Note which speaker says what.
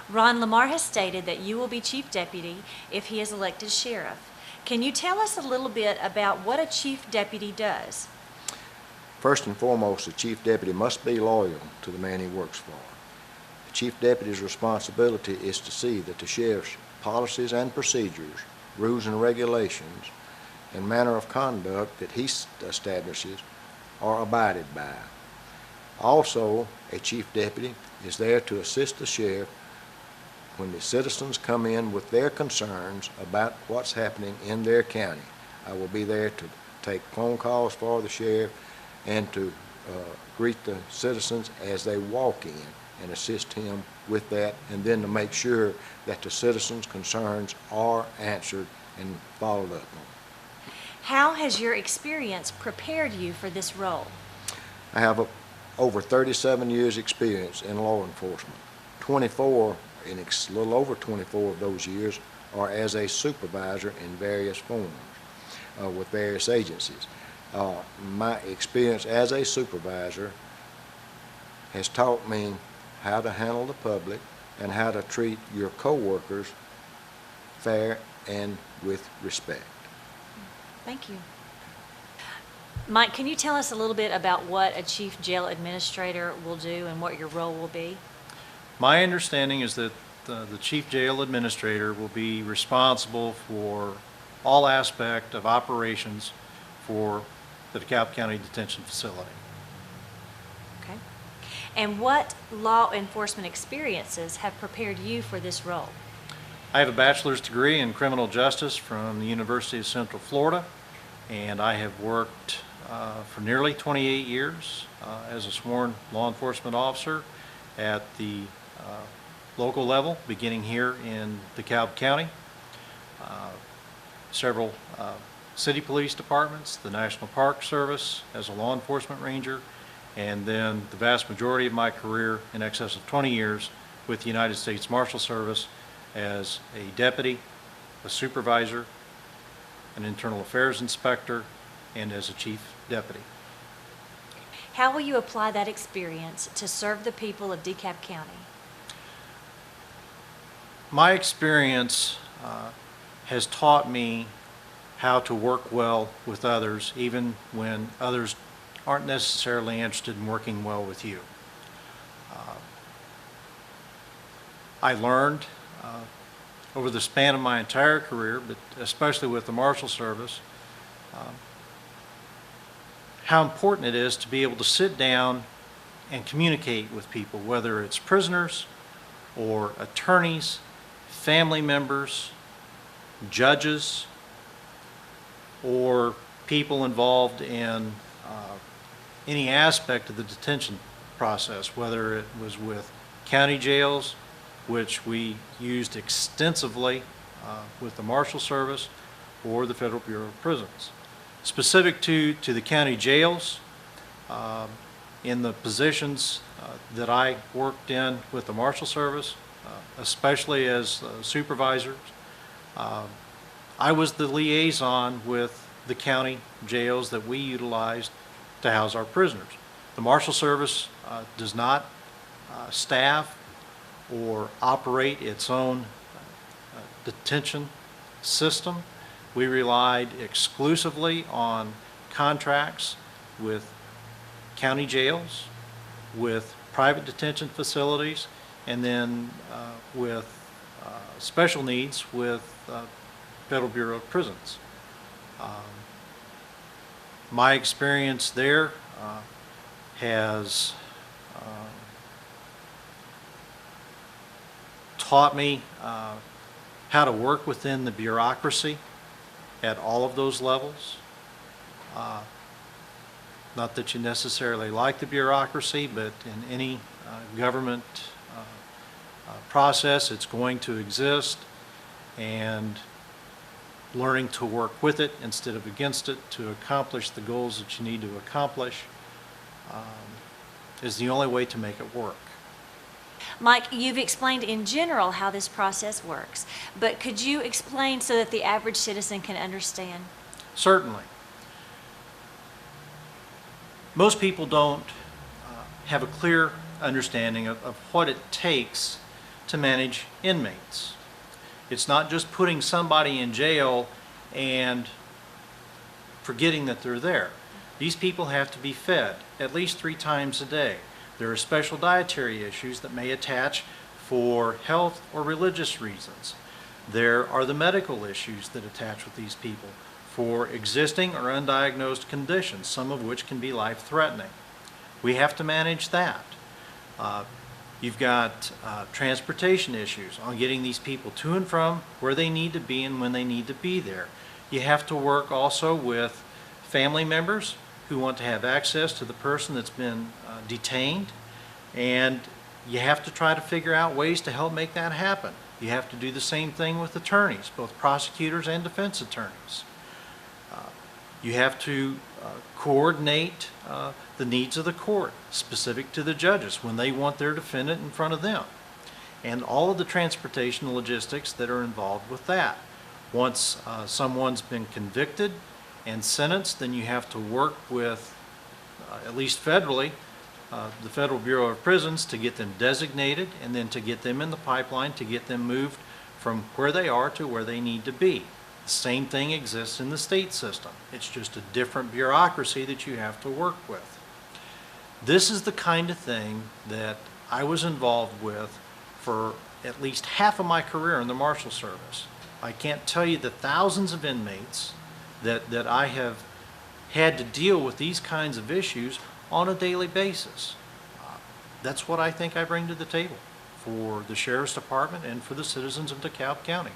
Speaker 1: Ron, Lamar has stated that you will be chief deputy if he is elected sheriff. Can you tell us a little bit about what a chief deputy does?
Speaker 2: First and foremost, the chief deputy must be loyal to the man he works for. The chief deputy's responsibility is to see that the sheriff's policies and procedures, rules and regulations, and manner of conduct that he establishes are abided by. Also, a chief deputy is there to assist the sheriff when the citizens come in with their concerns about what's happening in their county. I will be there to take phone calls for the sheriff and to greet the citizens as they walk in and assist him with that, and then to make sure that the citizens' concerns are answered and followed up on.
Speaker 1: How has your experience prepared you for this role?
Speaker 2: I have over 37 years experience in law enforcement. 24, and a little over 24 of those years are as a supervisor in various forms with various agencies. My experience as a supervisor has taught me how to handle the public and how to treat your co-workers fair and with respect.
Speaker 1: Thank you. Mike, can you tell us a little bit about what a chief jail administrator will do and what your role will be?
Speaker 3: My understanding is that the chief jail administrator will be responsible for all aspect of operations for the DeKalb County Detention Facility.
Speaker 1: Okay. And what law enforcement experiences have prepared you for this role?
Speaker 3: I have a bachelor's degree in criminal justice from the University of Central Florida, and I have worked for nearly 28 years as a sworn law enforcement officer at the local level, beginning here in DeKalb County. Several city police departments, the National Park Service as a law enforcement ranger, and then the vast majority of my career, in excess of 20 years, with the United States Marshal Service as a deputy, a supervisor, an internal affairs inspector, and as a chief deputy.
Speaker 1: How will you apply that experience to serve the people of DeKalb County?
Speaker 3: My experience has taught me how to work well with others, even when others aren't necessarily interested in working well with you. I learned over the span of my entire career, but especially with the Marshal Service, how important it is to be able to sit down and communicate with people, whether it's prisoners or attorneys, family members, judges, or people involved in any aspect of the detention process, whether it was with county jails, which we used extensively with the Marshal Service, or the Federal Bureau of Prisons. Specific to the county jails, in the positions that I worked in with the Marshal Service, especially as supervisors, I was the liaison with the county jails that we utilized to house our prisoners. The Marshal Service does not staff or operate its own detention system. We relied exclusively on contracts with county jails, with private detention facilities, and then with special needs with Federal Bureau of Prisons. My experience there has taught me how to work within the bureaucracy at all of those levels. Not that you necessarily like the bureaucracy, but in any government process, it's going to exist, and learning to work with it instead of against it to accomplish the goals that you need to accomplish is the only way to make it work.
Speaker 1: Mike, you've explained in general how this process works, but could you explain so that the average citizen can understand?
Speaker 3: Certainly. Most people don't have a clear understanding of what it takes to manage inmates. It's not just putting somebody in jail and forgetting that they're there. These people have to be fed at least 3 times a day. There are special dietary issues that may attach for health or religious reasons. There are the medical issues that attach with these people for existing or undiagnosed conditions, some of which can be life-threatening. We have to manage that. You've got transportation issues on getting these people to and from where they need to be and when they need to be there. You have to work also with family members who want to have access to the person that's been detained, and you have to try to figure out ways to help make that happen. You have to do the same thing with attorneys, both prosecutors and defense attorneys. You have to coordinate the needs of the court, specific to the judges, when they want their defendant in front of them, and all of the transportation logistics that are involved with that. Once someone's been convicted and sentenced, then you have to work with, at least federally, the Federal Bureau of Prisons to get them designated and then to get them in the pipeline to get them moved from where they are to where they need to be. The same thing exists in the state system. It's just a different bureaucracy that you have to work with. This is the kind of thing that I was involved with for at least half of my career in the Marshal Service. I can't tell you the thousands of inmates that I have had to deal with these kinds of issues on a daily basis. That's what I think I bring to the table for the Sheriff's Department and for the citizens of DeKalb County.